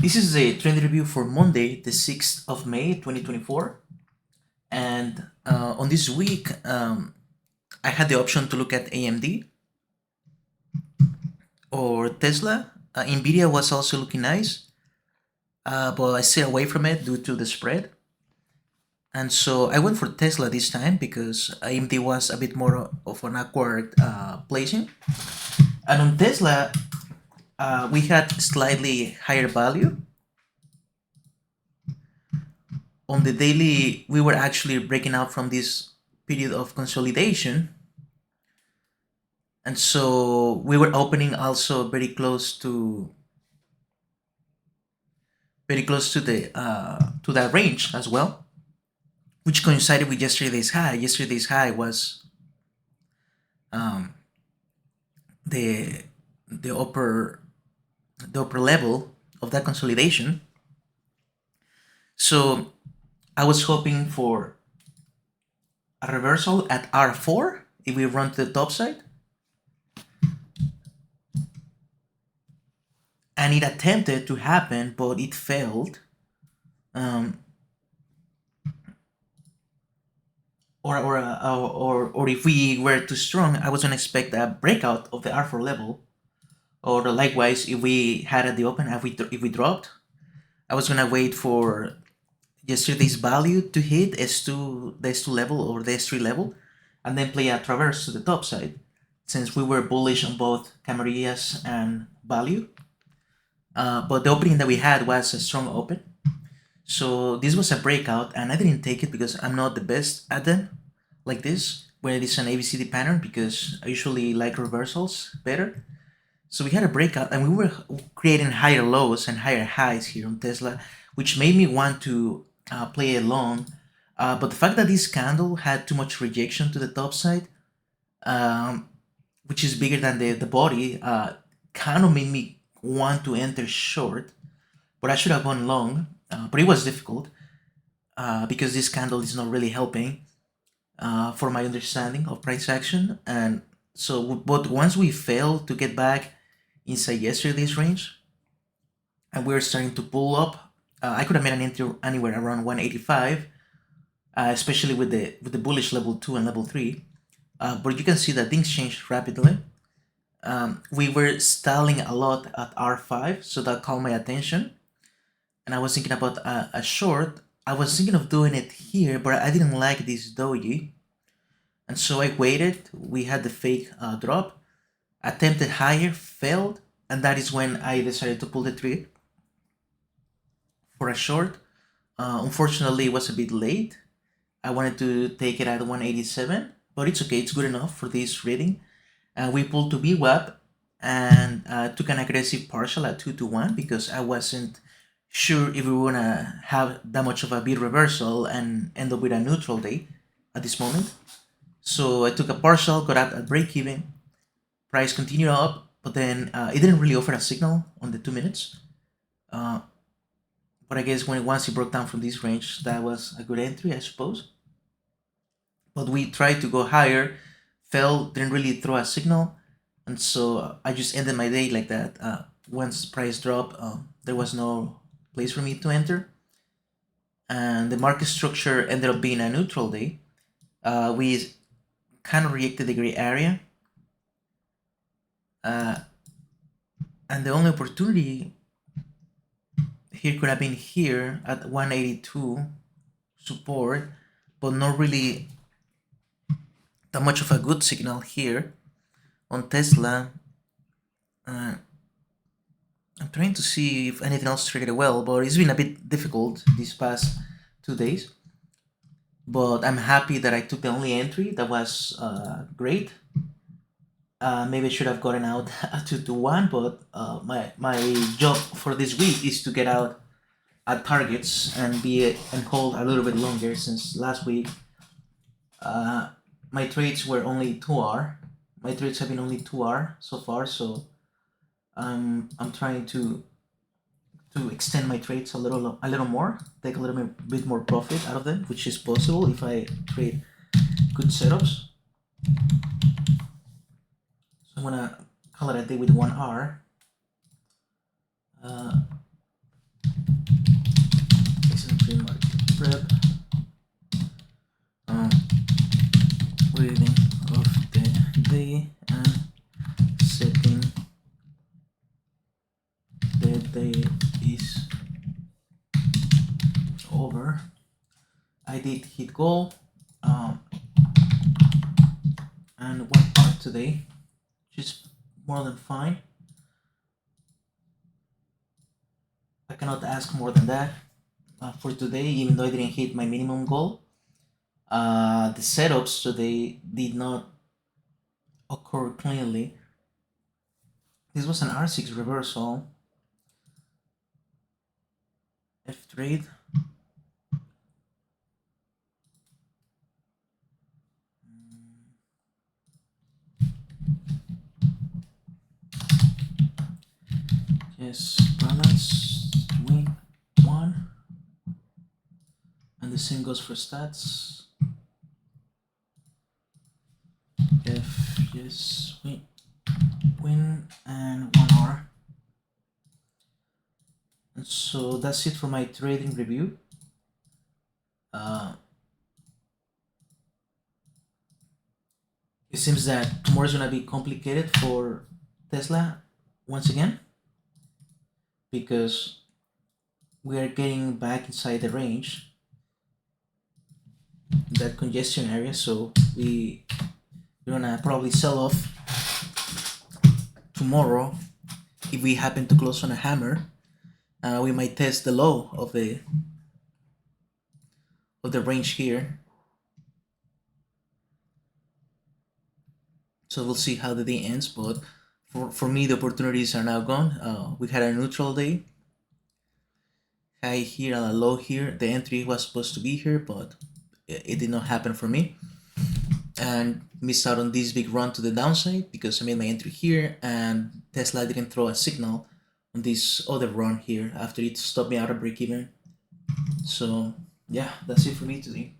This is a trend review for Monday, the 6th of May, 2024. And on this week, I had the option to look at AMD or Tesla. Nvidia was also looking nice, but I stayed away from it due to the spread. And so I went for Tesla this time because AMD was a bit more of an awkward placing. And on Tesla, we had slightly higher value. On the daily, we were actually breaking out from this period of consolidation. And so we were opening also very close to that range as well, which coincided with yesterday's high. Yesterday's high was the the upper level of that consolidation. So I was hoping for a reversal at R4 if we run to the top side. And it attempted to happen, but it failed. Or if we were too strong, I was gonna expect a breakout of the R4 level. Or likewise, if we had at the open, if we dropped, I was gonna wait for yesterday's value to hit S2, the S2 level or the S3 level, and then play a traverse to the top side, since we were bullish on both Camarillas and value. But the opening that we had was a strong open. So this was a breakout, and I didn't take it because I'm not the best at them like this, when it is an ABCD pattern, because I usually like reversals better. So we had a breakout, and we were creating higher lows and higher highs here on Tesla, which made me want to play along. But the fact that this candle had too much rejection to the top side, which is bigger than the body, kind of made me want to enter short, but I should have gone long. But it was difficult because this candle is not really helping for my understanding of price action. And so, but once we failed to get back inside yesterday's range, and we're starting to pull up, I could have made an entry anywhere around 185, especially with the bullish level 2 and level 3. But you can see that things changed rapidly. We were stalling a lot at R5, so that caught my attention. And I was thinking about a short. I was thinking of doing it here, but I didn't like this doji. And so I waited. We had the fake drop, attempted higher, failed, and that is when I decided to pull the trigger for a short. Unfortunately, it was a bit late. I wanted to take it at 187, but it's okay. It's good enough for this reading. We pulled to VWAP and took an aggressive partial at 2 to 1 because I wasn't sure if we were gonna have that much of a big reversal and end up with a neutral day at this moment. So I took a partial, got out at break even. Price continued up, but then it didn't really offer a signal on the 2 minutes. But I guess once it broke down from this range, that was a good entry, I suppose. But we tried to go higher, fell, didn't really throw a signal, and so I just ended my day like that. Once price dropped, there was no place for me to enter, and the market structure ended up being a neutral day. We kind of reacted the gray area, and the only opportunity here could have been here at 182 support, but not really that much of a good signal here on Tesla. I'm trying to see if anything else traded well, but it's been a bit difficult these past 2 days. But I'm happy that I took the only entry. That was great. Maybe I should have gotten out at 2 to 1, but my job for this week is to get out at targets and hold a little bit longer, since last week my trades were only 2R. My trades have been only 2R so far, so I'm trying to extend my trades a little more, take a little bit more profit out of them, which is possible if I trade good setups. So I'm gonna call it a day with 1R. day is over. I did hit goal and 1 hour today, which is more than fine. I cannot ask more than that for today, even though I didn't hit my minimum goal. The setups today did not occur cleanly. This was an R6 reversal. F trade. Yes, balance, win, 1. And the same goes for stats. F, yes, win, and 1 hour. And so that's it for my trading review. It seems that tomorrow's gonna be complicated for Tesla once again, because we are getting back inside the range, that congestion area, so we're gonna probably sell off tomorrow. If we happen to close on a hammer, we might test the low of the range here. So we'll see how the day ends, but for me the opportunities are now gone. We had a neutral day, high here and a low here. The entry was supposed to be here, but it did not happen for me, and missed out on this big run to the downside because I made my entry here and Tesla didn't throw a signal on this other run here after it stopped me out of break even. So yeah, that's it for me today.